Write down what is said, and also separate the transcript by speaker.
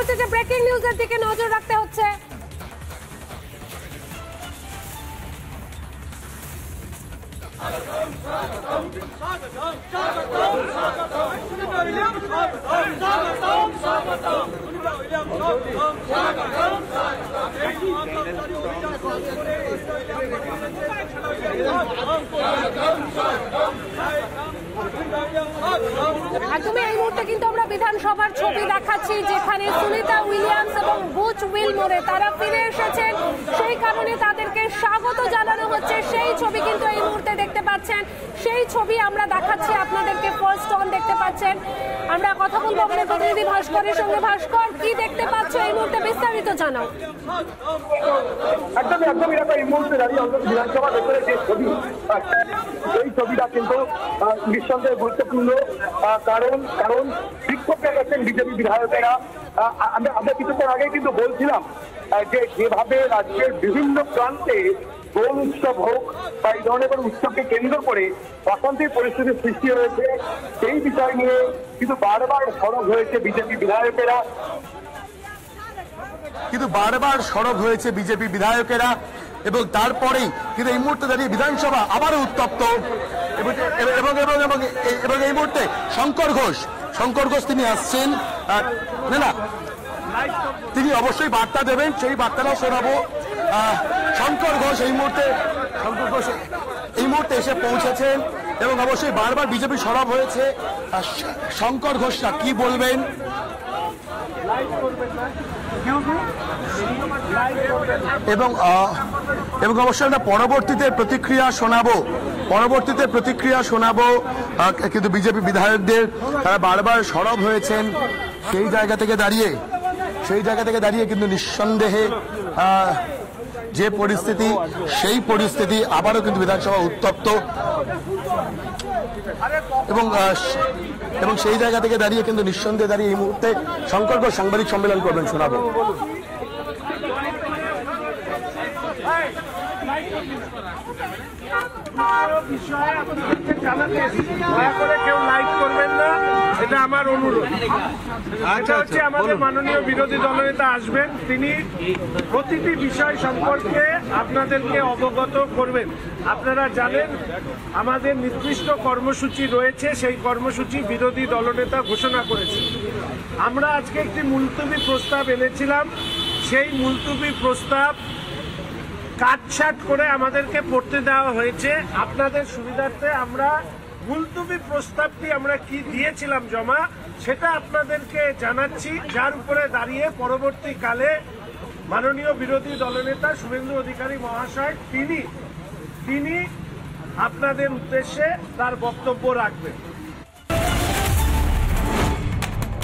Speaker 1: হচ্ছে যে ব্রেকিং নিউজের দিকে নজর রাখতে হচ্ছে। একদমই এই মুহূর্তে কিন্তু আমরা বিধানসভার ছবি দেখাচ্ছি, যেখানে সুনিতা উইলিয়ামস এবং বুচ উইলমোরে তারা ফিরে এসেছেন, সেই কারণে তাদেরকে স্বাগত জানানো হচ্ছে। সেই ছবি কিন্তু এই মুহূর্তে দেখতে পাচ্ছেন, সেই ছবি আমরা দেখাচ্ছি আপনাদেরকে। ফার্স্ট অন দেখতে পাচ্ছেন। আমরা কথা বলবো আমাদের প্রতিনিধি ভাস্করের সঙ্গে। ভাস্কর, কি দেখতে পাচ্ছ এই মুহূর্তে, বিস্তারিত জানাও।
Speaker 2: একদমই দেখো, এই মুহূর্তে দাঁড়িয়ে বিধানসভা ভেতরে যে ছবি, এই ছবিটা কিন্তু নিঃসন্দেহে গুরুত্বপূর্ণ। কারণ বিক্ষোভ দেখাচ্ছেন বিজেপি বিধায়কেরা। আমরা কিছুক্ষণ আগে কিন্তু বলছিলাম যে যেভাবে রাজ্যের বিভিন্ন প্রান্তে দোল উৎসব হোক বা এই ধরনের কোনো উৎসবকে কেন্দ্র করে অশান্তির পরিস্থিতির সৃষ্টি হয়েছে, সেই বিষয় নিয়ে কিন্তু বারবার সরব হয়েছে বিজেপি বিধায়কেরা।
Speaker 3: এবং তারপরেই কিন্তু এই মুহূর্তে দাঁড়িয়ে বিধানসভা আবারও উত্তপ্ত। এবং এই মুহূর্তে শঙ্কর ঘোষ তিনি আসছেন। না, তিনি অবশ্যই বার্তা দেবেন, সেই বার্তাটা শোনাবো। শঙ্কর ঘোষ এই মুহূর্তে এসে পৌঁছেছেন এবং অবশ্যই বারবার বিজেপি সরব হয়েছে। শঙ্কর ঘোষরা কি বলবেন? এবং অবশ্যই আমরা পরবর্তীতে প্রতিক্রিয়া শোনাবো। কিন্তু বিজেপি বিধায়কদের তারা বারবার সরব হয়েছেন। সেই জায়গা থেকে দাঁড়িয়ে কিন্তু নিঃসন্দেহে যে পরিস্থিতি, সেই পরিস্থিতি আবারও কিন্তু বিধানসভা উত্তপ্ত। এবং সেই জায়গা থেকে দাঁড়িয়ে কিন্তু নিঃসন্দেহে দাঁড়িয়ে এই মুহূর্তে শঙ্কর ঘোষ সাংবাদিক সম্মেলন করবেন, শোনাবো।
Speaker 4: এটা আমার অনুরোধ। আমাদের মাননীয় বিরোধী দলনেতা আসবেন, তিনি প্রতিটি বিষয় সম্পর্কে আপনাদেরকে অবগত করবেন। আপনারা জানেন আমাদের নির্দিষ্ট কর্মসূচি রয়েছে, সেই কর্মসূচি বিরোধী দলনেতা ঘোষণা করেছে। আমরা আজকে একটি মুলতবি প্রস্তাব এনেছিলাম, সেই মুলতবি প্রস্তাব কাটছাট করে আমাদেরকে পড়তে দেওয়া হয়েছে। আপনাদের সুবিধার্থে আমরা মুলতবি প্রস্তাবটি আমরা কি দিয়েছিলাম জমা, সেটা আপনাদেরকে জানাচ্ছি, যার উপরে দাঁড়িয়ে পরবর্তীকালে মাননীয় বিরোধী দলনেতা শুভেন্দু অধিকারী মহাশয় তিনি আপনাদের উদ্দেশ্যে তার বক্তব্য রাখবেন।